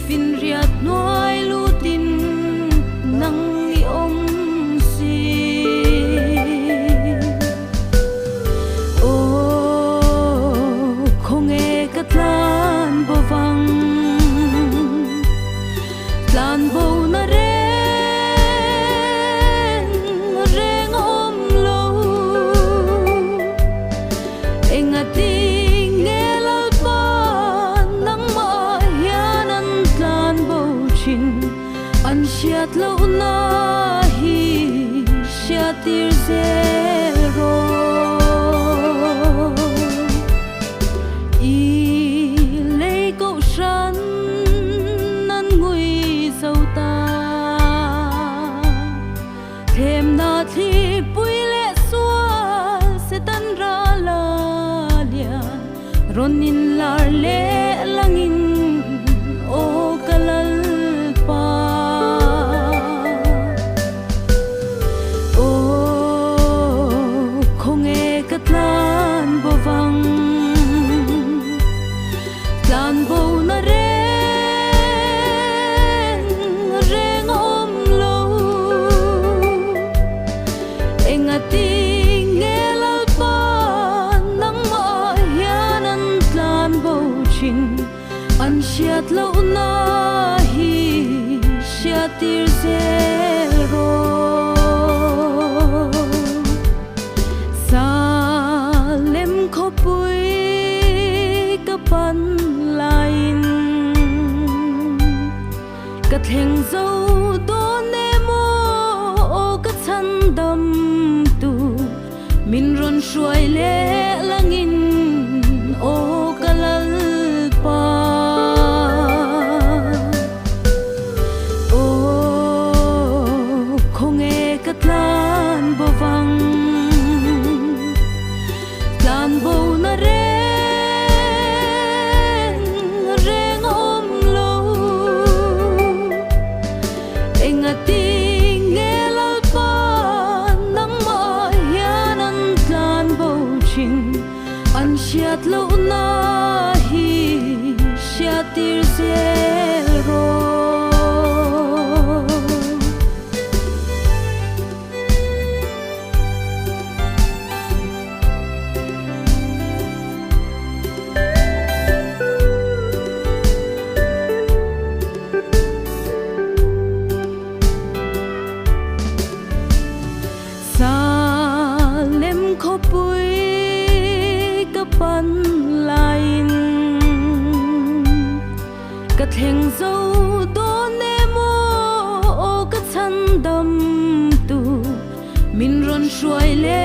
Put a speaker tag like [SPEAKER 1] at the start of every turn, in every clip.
[SPEAKER 1] fin riat nuai lutin nang i om si o không e katlan bovang plan bo na reng om lo engati ngelal pa nang ma hianan plan bo chin an siat lo na hi siatir zero i lei ko shan nan ngui sâu ta thêm na thi pui le xua se tan ra la lia ronin lar le langin o kalal pa o không e katlan bovang plan bo na reng om lo engati ngelal pa nang ma hianan plan bo chin an siat lo na hi siatir zero salem khopui kapan lain katheng zo do nemo o ka chan dam tu min ron shuai le langin o kalal pa o không e katlan bovang plan bo na reng om lo engati ngelal pa nang ma hianan plan bo chin an siat lo na hi siatir zero salem khopui kapan lain katheng zo do nemo o ka chan dam tu min ron shuai le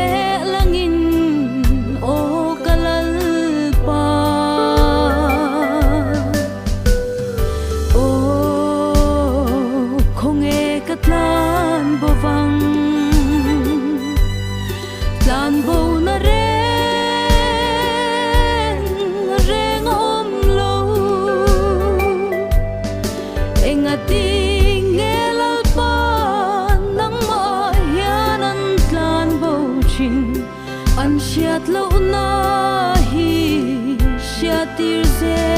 [SPEAKER 1] langin o kalal pa o không e katlan bovang plan bo na reng om lo engati ngelal pa nang ma hianan plan bo chin an siat lo na hi siatir zero